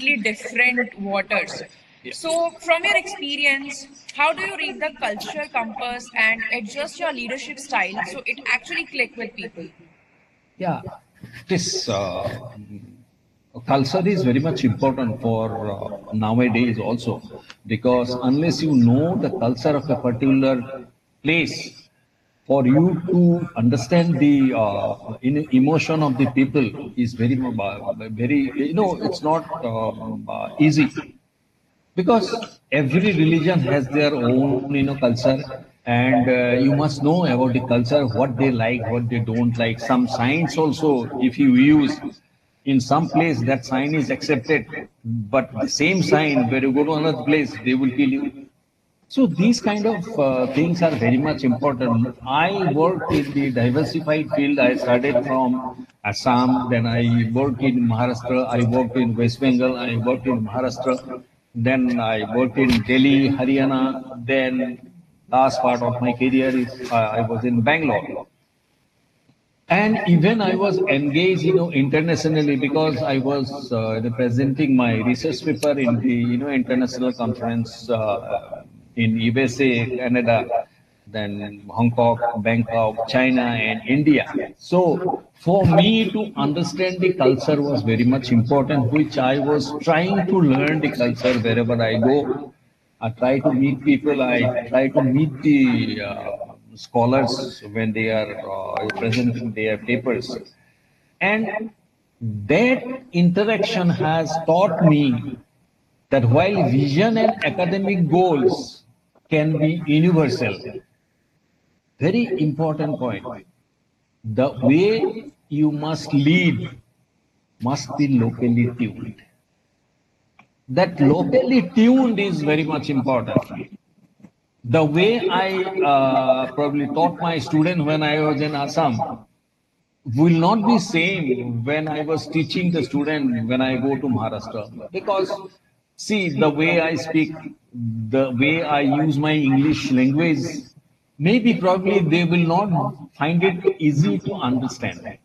completely different waters. So, from your experience, how do you read the culture compass and adjust your leadership style so it actually click with people? Yeah, this culture is very much important for nowadays also, because unless you know the culture of a particular place, for you to understand the emotion of the people is very, it's not easy, because every religion has their own culture, and you must know about the culture, what they like, what they don't like. Some signs also, if you use in some place, that sign is accepted, but the same sign, where you go to another place, they will kill you. So these kind of things are very much important. I worked in the diversified field. I started from Assam, then I worked in Maharashtra, I worked in West Bengal, I worked in Maharashtra, then I worked in Delhi, Haryana, then last part of my career is I was in Bangalore. And even I was engaged, internationally, because I was representing my research paper in the, international conference in USA, Canada, then Hong Kong, Bangkok, China, and India. So for me to understand the culture was very much important, which I was trying to learn the culture wherever I go. I try to meet people. I try to meet the scholars when they are presenting their papers. And that interaction has taught me that while vision and academic goals can be universal, very important point, the way you must lead must be locally tuned. That locally tuned is very much important. The way I probably taught my student when I was in Assam will not be same when I was teaching the student when I go to Maharashtra. Because see, the way I speak, the way I use my English language, maybe probably they will not find it easy to understand.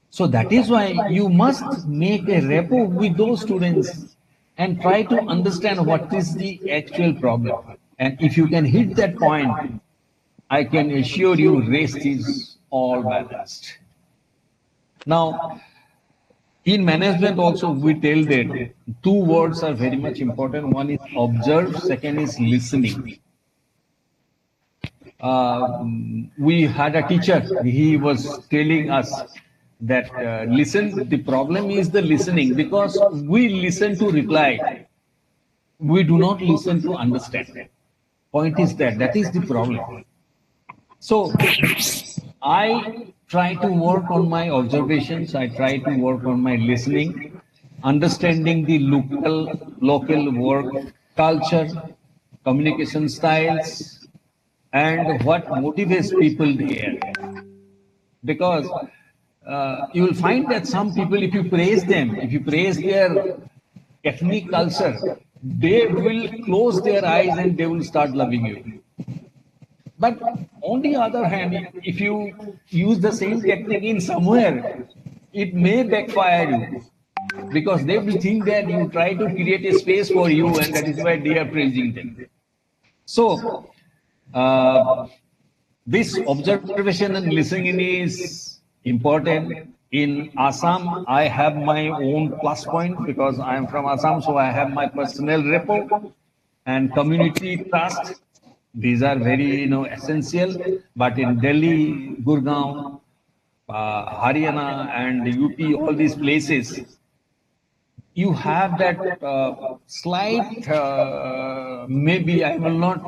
So that is why you must make a rapport with those students and try to understand what is the actual problem. And if you can hit that point, I can assure you rest is all balanced. Now, in management also, we tell that two words are very much important. One is observe, second is listening. We had a teacher, he was telling us that listen, the problem is the listening, because we listen to reply, we do not listen to understand. Point is that is the problem. So I try to work on my observations, I try to work on my listening, understanding the local work culture, communication styles, and what motivates people there. Because you will find that some people, if you praise them, if you praise their ethnic culture, they will close their eyes and they will start loving you. But on the other hand, if you use the same technique in somewhere, it may backfire you, because they will think that you try to create a space for you, and that is why they are praising them. So, this observation and listening is important. In Assam, I have my own plus point because I am from Assam, so I have my personal rapport and community trust. These are very, essential. But in Delhi, Gurgaon, Haryana, and UP, all these places, you have that slight, maybe I will not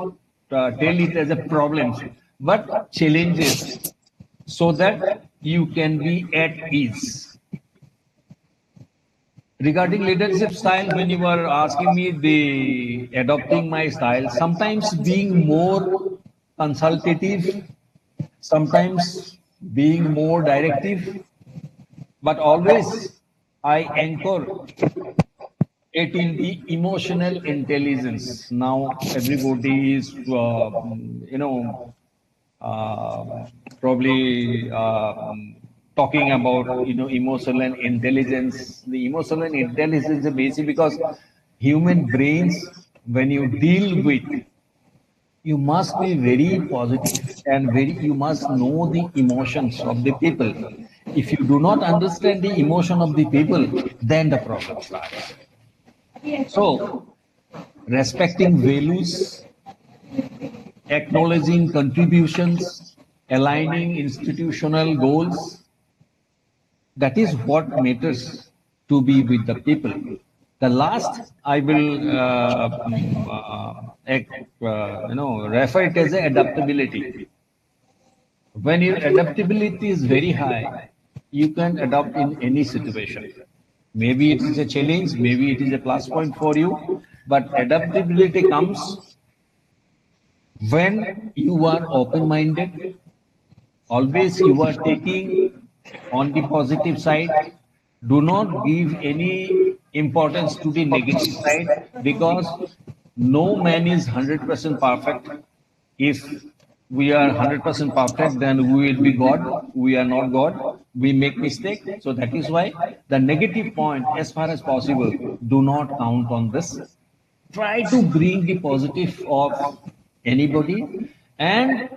tell it as a problem, but challenges, so that you can be at ease. Regarding leadership style, when you were asking me the adopting my style, sometimes being more consultative, sometimes being more directive, but always I anchor it in the emotional intelligence. Now everybody is, probably talking about emotional intelligence. The emotional intelligence is basic because human brains, when you deal with, you must be very positive and very you must know the emotions of the people. If you do not understand the emotion of the people, then the problem starts. So respecting values, acknowledging contributions, aligning institutional goals, that is what matters to be with the people. The last I will refer it as a adaptability. When your adaptability is very high, you can adapt in any situation. Maybe it is a challenge, maybe it is a plus point for you, but adaptability comes when you are open minded, always you are taking on the positive side. Do not give any importance to the negative side because no man is 100% perfect. If we are 100% perfect, then we will be God. We are not God. We make mistake. So that is why the negative point, as far as possible, do not count on this. Try to bring the positive of anybody and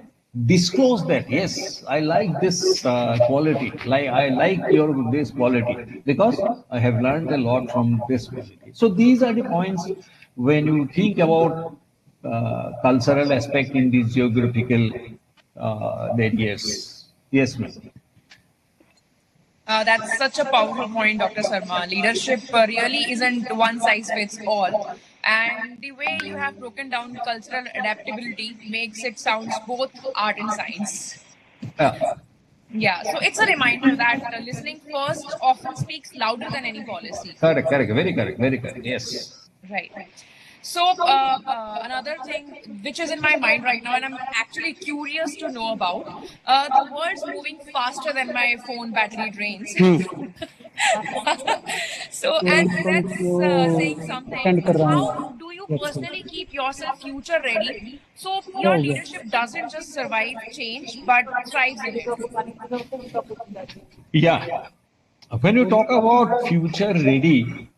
disclose that yes, I like this quality, like I like your this quality because I have learned a lot from this quality. So these are the points when you think about cultural aspect in these geographical that yes ma'am. That's such a powerful point, Dr. Sarma. Leadership really isn't one size fits all. And the way you have broken down cultural adaptability makes it sounds both art and science. Yeah, Yeah, so it's a reminder that listening first often speaks louder than any policy. correct, very correct, yes. Right. So, another thing which is in my mind right now, and I'm actually curious to know about, the world's moving faster than my phone battery drains. So, and that's saying something. How do you personally keep yourself future ready so your leadership doesn't just survive change but thrives in it? Yeah, when you talk about future ready,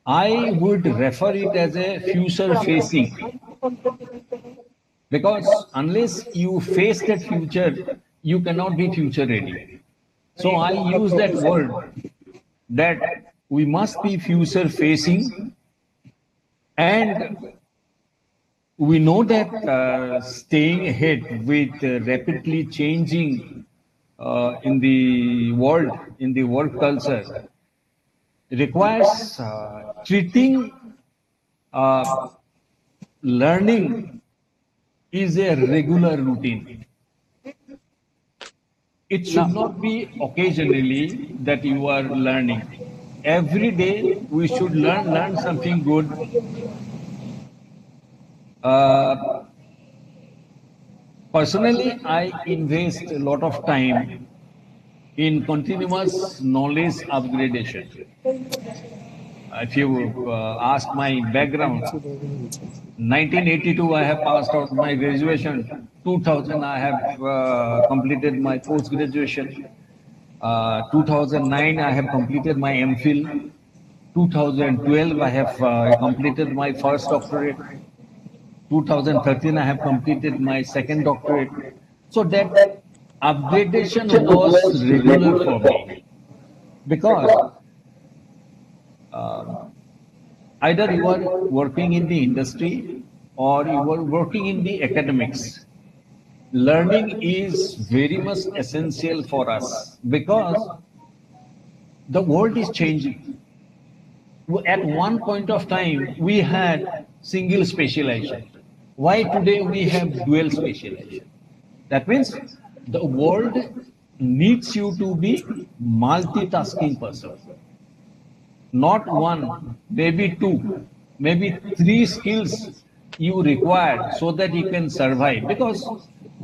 I would refer it as a future facing because unless you face that future, you cannot be future ready. So I use that word that we must be future facing, and we know that staying ahead with rapidly changing in the world culture, requires treating uh, learning is a regular routine. It should not be occasionally that you are learning. Every day we should learn something good. Uh, Personally, I invest a lot of time in continuous knowledge upgradation. If you ask my background, 1982 I have passed out my graduation. 2000 I have completed my post graduation. 2009 I have completed my M.Phil. 2012 I have completed my first doctorate. 2013 I have completed my second doctorate. So that upgradation was regular for me because either you are working in the industry or you are working in the academics. Learning is very much essential for us because the world is changing. At one point of time, we had single specialization. Why today we have dual specialization? That means the world needs you to be multitasking person. Not one, maybe two, maybe three skills you require so that you can survive. Because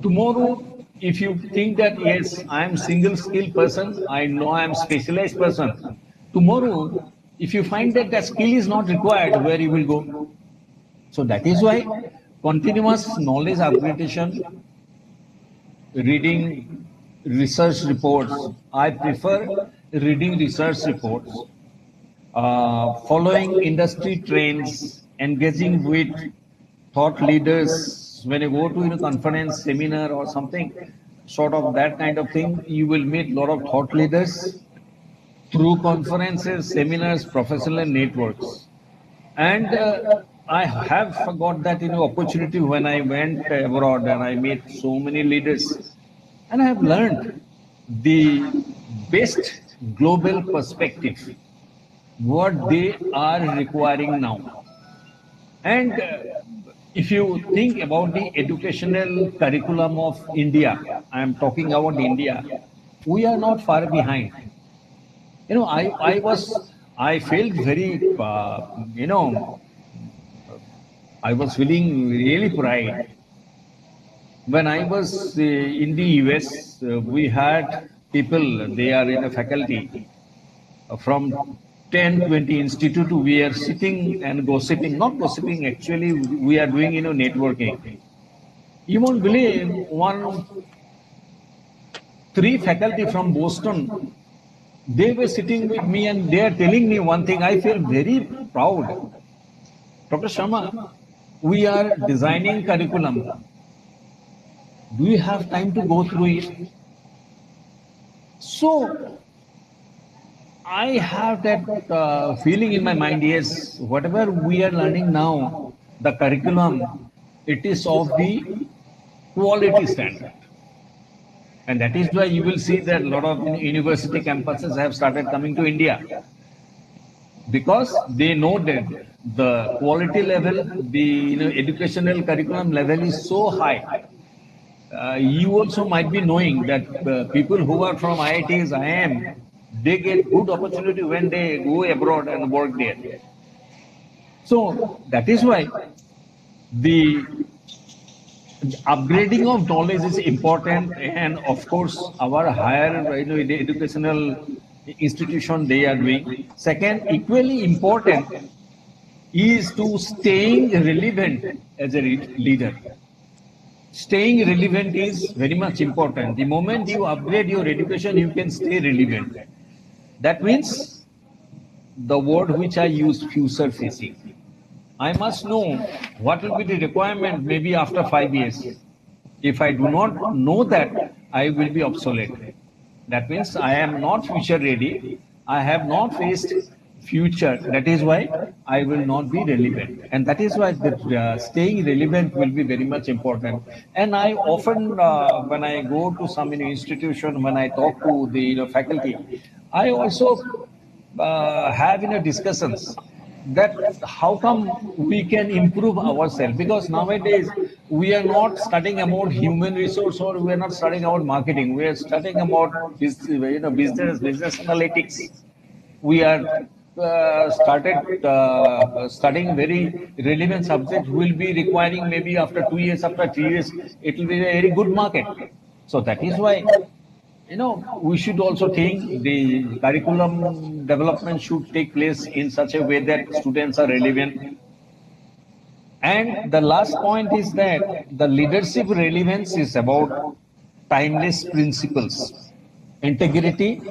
tomorrow, if you think that yes, I am single skill person, I know I am specialized person. Tomorrow, if you find that that skill is not required, where you will go? So that is why continuous knowledge upgradation, reading, research reports. I prefer reading research reports, following industry trends, engaging with thought leaders. When you go to conference, seminar, or something, sort of that kind of thing, you will meet a lot of thought leaders through conferences, seminars, professional networks. And I have got that opportunity when I went abroad and I met so many leaders, and I have learned the best global perspective, what they are requiring now. And if you think about the educational curriculum of India, I am talking about India, we are not far behind. I felt very, I was feeling really pride. When I was in the US, we had people, they are in a faculty from 10, 20 institute, we are sitting and gossiping, not gossiping, actually, we are doing, networking. You won't believe three faculty from Boston, they were sitting with me and they are telling me one thing. I feel very proud. Dr. Sharma, we are designing curriculum. Do you have time to go through it? So I have that feeling in my mind, yes, whatever we are learning now, the curriculum, it is of the quality standard. And that is why you will see that a lot of university campuses have started coming to India because they know that the quality level, the educational curriculum level is so high. You also might be knowing that people who are from IITs, IIM, they get good opportunity when they go abroad and work there. So that is why the upgrading of knowledge is important, and of course our higher the educational institution they are doing. Second, equally important is to staying relevant as a leader. Staying relevant is very much important. The moment you upgrade your education, you can stay relevant. That means the word which I use, future facing. I must know what will be the requirement maybe after 5 years. If I do not know that, I will be obsolete. That means I am not future ready. I have not faced future. That is why I will not be relevant. And that is why staying relevant will be very much important. And I often, when I go to some institution, when I talk to the faculty, I also have discussions that how come we can improve ourselves, because nowadays we are not studying about human resource, or we are not studying about marketing, we are studying about business analytics. We are started studying very relevant subjects will be requiring maybe after 2 years, after 3 years, it will be a very good market. So that is why we should also think the curriculum development should take place in such a way that students are relevant. And the last point is that the leadership relevance is about timeless principles, integrity,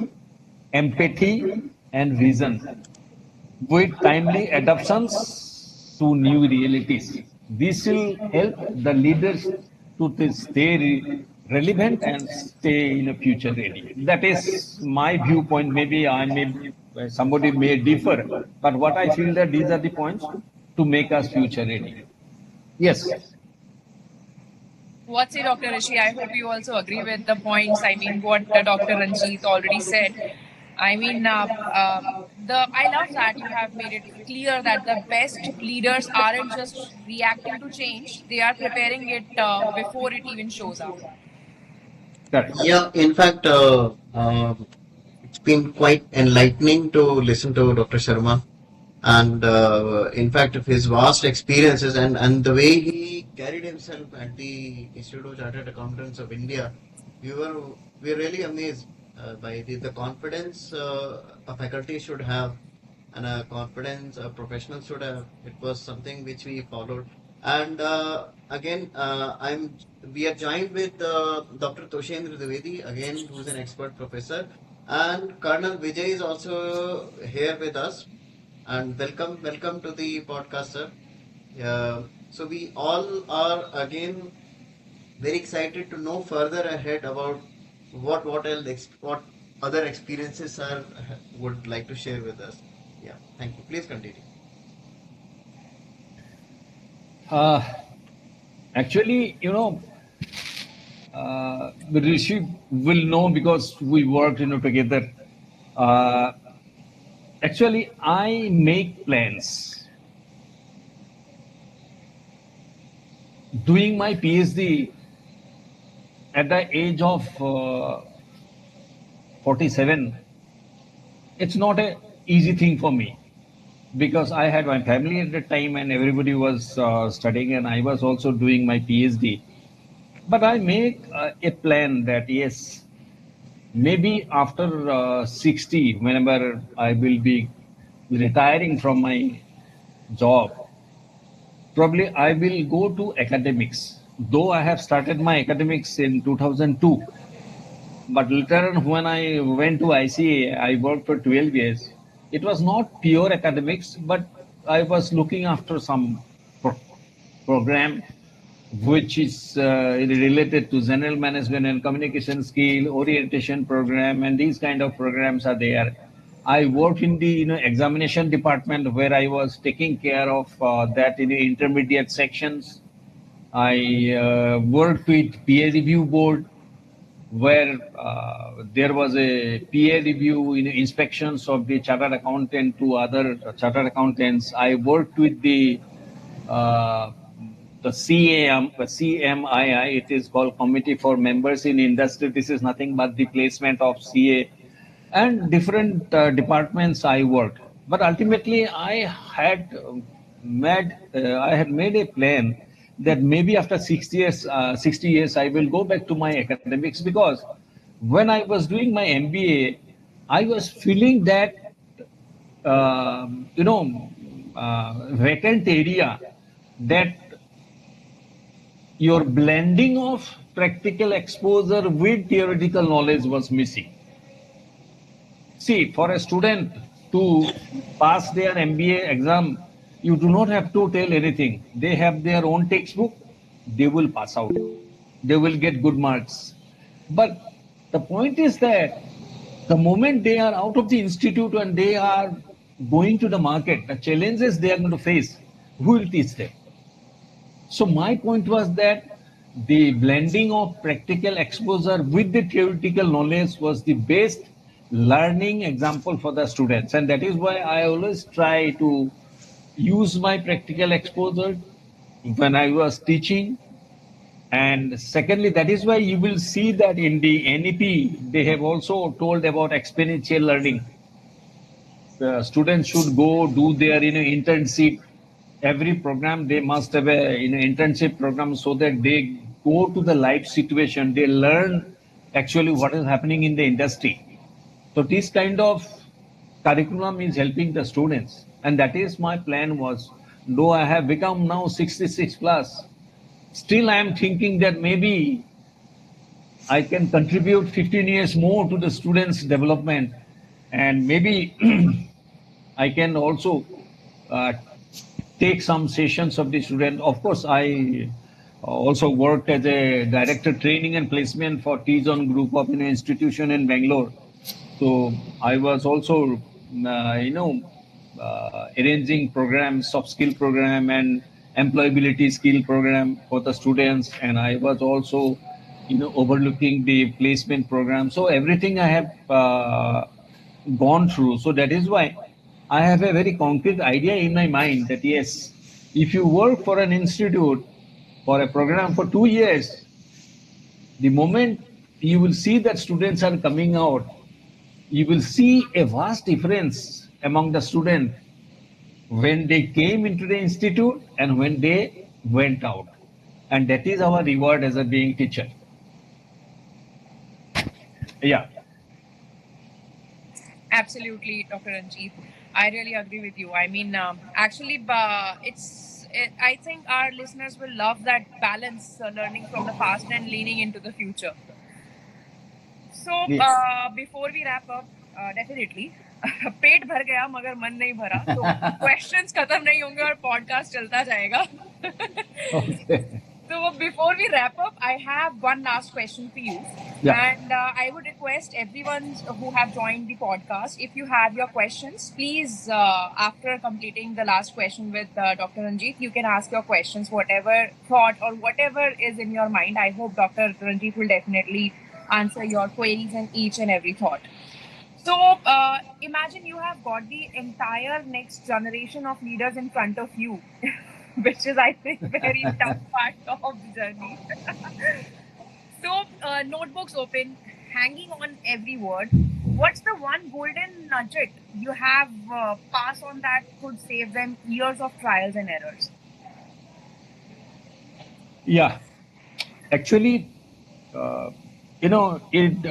empathy, and vision, with timely adaptations to new realities. This will help the leaders to stay relevant and stay in a future ready. That is my viewpoint. Maybe somebody may differ, but what I feel that these are the points to make us future ready. Yes. What say, Dr. Rishi? I hope you also agree with the points. I mean, what Dr. Ranjit already said. I mean, I love that you have made it clear that the best leaders aren't just reacting to change; they are preparing it before it even shows up. Correct. Yeah, in fact, it's been quite enlightening to listen to Dr. Sharma, and in fact, of his vast experiences and the way he carried himself at the Institute of Chartered Accountants of India, we were really amazed by the confidence a faculty should have, and a confidence a professional should have. It was something which we followed, And again, we are joined with Dr. Toshendra Dwivedi, again, who's an expert professor, and Colonel Vijay is also here with us. And welcome to the podcast, sir. So we all are again very excited to know further ahead about what other experiences sir would like to share with us. Yeah, thank you. Please continue. Uh, Actually, Rishi will know because we worked, together. Uh, Actually, I make plans. Doing my PhD at the age of 47, it's not a easy thing for me because I had my family at the time and everybody was studying and I was also doing my PhD. But I make a plan that yes, maybe after 60, whenever I will be retiring from my job, probably I will go to academics. Though I have started my academics in 2002, but later on when I went to ICA, I worked for 12 years. It was not pure academics, but I was looking after some pro- program which is related to general management and communication skill, orientation program, and these kind of programs are there. I worked in the examination department where I was taking care of that in the intermediate sections. I worked with peer review board where there was a peer review in inspections of the chartered accountant to other chartered accountants. I worked with uh, the CMII, it is called Committee for Members in Industry. This is nothing but the placement of CA and different departments I worked. But ultimately, I had made a plan that maybe after 60 years, I will go back to my academics because when I was doing my MBA, I was feeling that vacant area that your blending of practical exposure with theoretical knowledge was missing. See, for a student to pass their MBA exam, you do not have to tell anything. They have their own textbook, they will pass out, they will get good marks. But the point is that the moment they are out of the institute and they are going to the market, the challenges they are going to face, who will teach them? So my point was that the blending of practical exposure with the theoretical knowledge was the best learning example for the students. And that is why I always try to use my practical exposure when I was teaching. And secondly, that is why you will see that in the NEP, they have also told about experiential learning. Students should go do their internship. Every program they must have a internship program so that they go to the live situation. They learn actually what is happening in the industry. So this kind of curriculum is helping the students, and that is my plan was. Though I have become now 66 plus, still I am thinking that maybe I can contribute 15 years more to the students' development, and maybe I can also uh, take some sessions of the student. Of course, I also worked as a director training and placement for T-Zone Group of institution in Bangalore. So I was also, arranging programs, soft skill program and employability skill program for the students, and I was also, overlooking the placement program. So everything I have gone through. So that is why I have a very concrete idea in my mind that yes, if you work for an institute for a program for 2 years, the moment you will see that students are coming out, you will see a vast difference among the students when they came into the institute and when they went out. And that is our reward as a being teacher. Yeah. Absolutely, Dr. Ranjit. I really agree with you. I mean, actually, it's I think our listeners will love that balance, learning from the past and leaning into the future. So, Yes. before we wrap up, definitely, पेट भर गया मगर मन नहीं भरा. तो questions खत्म नहीं होंगे और podcast चलता जाएगा. Okay. So before we wrap up, I have one last question for you. Yeah. And I would request everyone who have joined the podcast, if you have your questions, please, after completing the last question with Dr. Ranjit, you can ask your questions, whatever thought or whatever is in your mind. I hope Dr. Ranjit will definitely answer your queries and each and every thought. So imagine you have got the entire next generation of leaders in front of you, which is, I think, very tough part of the journey. So notebooks open, hanging on every word. What's the one golden nugget you have passed on that could save them years of trials and errors? Yeah. Actually, it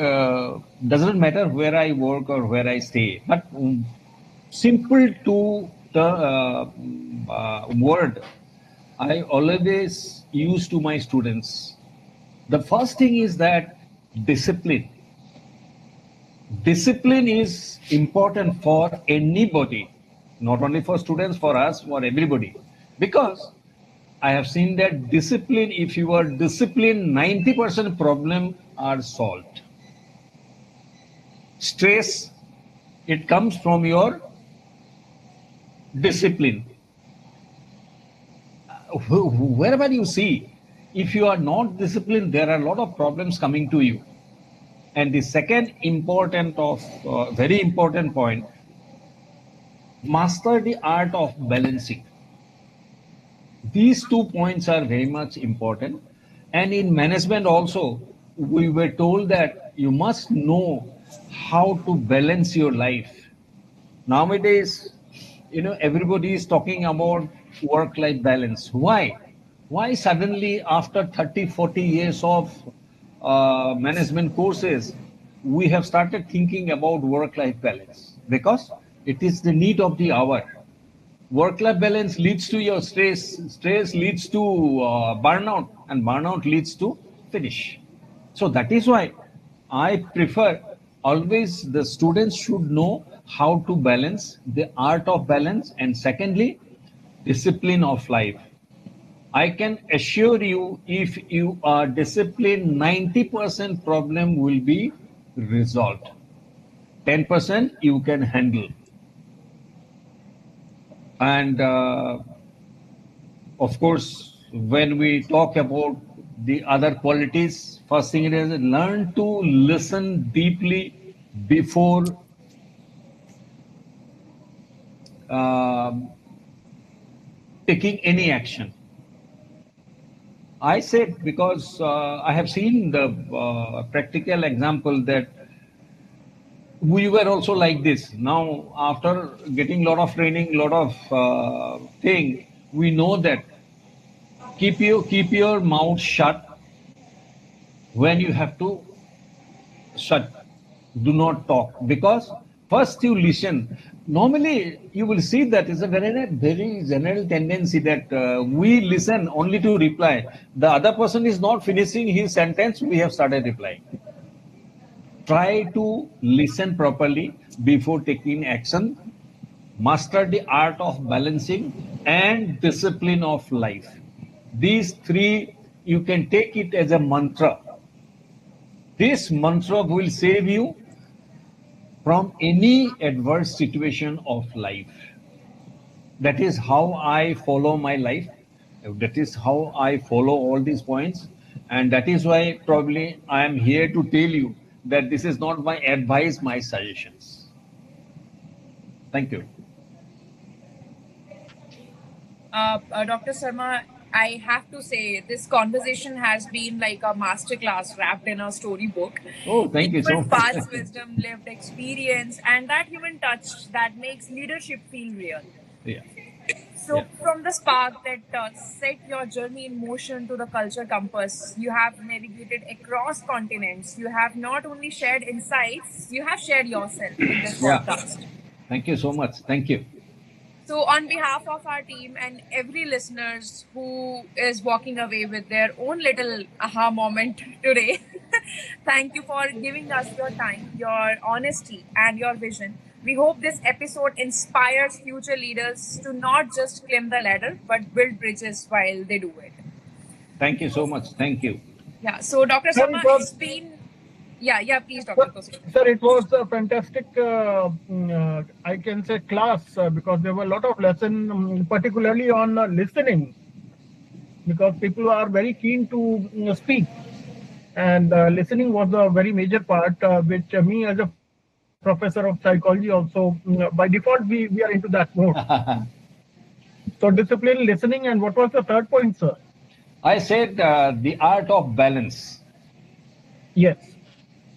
doesn't matter where I work or where I stay, but simple to the word I always use to my students. The first thing is that discipline. Discipline is important for anybody, not only for students, for us, for everybody. Because I have seen that discipline, if you are disciplined, 90% problem are solved. Stress, it comes from your discipline. Wherever you see, if you are not disciplined, there are a lot of problems coming to you. And the second very important point, master the art of balancing. These 2 points are very much important. And in management also, we were told that you must know how to balance your life. Nowadays, everybody is talking about work-life balance. Why? Why suddenly after 30, 40 years of management courses, we have started thinking about work-life balance? Because it is the need of the hour. Work-life balance leads to your stress leads to burnout, and burnout leads to finish. So that is why I prefer always the students should know how to balance, the art of balance, and secondly, discipline of life. I can assure you, if you are disciplined, 90% problem will be resolved. 10% you can handle. And of course, when we talk about the other qualities, first thing is learn to listen deeply before uh, taking any action. I said because I have seen the practical example that we were also like this. Now, after getting a lot of training, lot of thing, we know that keep your mouth shut when you have to shut. Do not talk, because first you listen. Normally, you will see that it's a very general tendency that we listen only to reply. The other person is not finishing his sentence, we have started replying. Try to listen properly before taking action. Master the art of balancing and discipline of life. These three, you can take it as a mantra. This mantra will save you from any adverse situation of life. That is how I follow my life. That is how I follow all these points. And that is why probably I am here to tell you that this is not my advice, my suggestions. Thank you. Dr. Sarma, I have to say this conversation has been like a masterclass wrapped in a storybook. Oh, thank you Deep so with much. past wisdom, lived experience, and that human touch that makes leadership feel real. Yeah. So, from the spark that set your journey in motion to the culture compass, you have navigated across continents. You have not only shared insights, you have shared yourself in this Yeah. podcast. Thank you so much. Thank you. So, on behalf of our team and every listeners who is walking away with their own little aha moment today, thank you for giving us your time, your honesty, and your vision. We hope this episode inspires future leaders to not just climb the ladder, but build bridges while they do it. Thank you so much. Thank you. Yeah. So, Dr. Sir, it Sarma, was, it's been. Yeah. Please, Doctor, proceed. sir, it was a fantastic, I can say, class because there were a lot of lessons, particularly on listening, because people are very keen to speak. And listening was a very major part, which me as a professor of psychology also, by default, we are into that mode. So discipline, listening, and what was the third point, sir? I said the art of balance. Yes.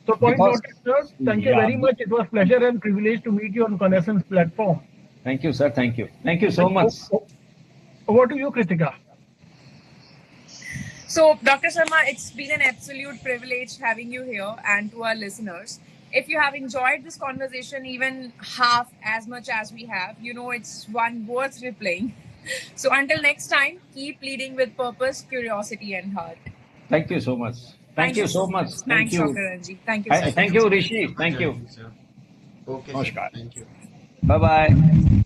So point Because, noted, sir. Thank you yeah, very much. It was pleasure and privilege to meet you on Connaissance platform. thank you, sir. Thank you. Thank you so much. Over to you, Kritika. So, Dr. Sarma, it's been an absolute privilege having you here, and to our listeners. If you have enjoyed this conversation even half as much as we have, you know it's one worth replaying. So, until next time, keep leading with purpose, curiosity, and heart. Thank you so much. Thank you so much. Thank Thanks, you. Dr. Ranjit. Thank you so much. Thank you, Rishi. Thank you. Okay, sir. Namaskar. Thank you. Bye bye.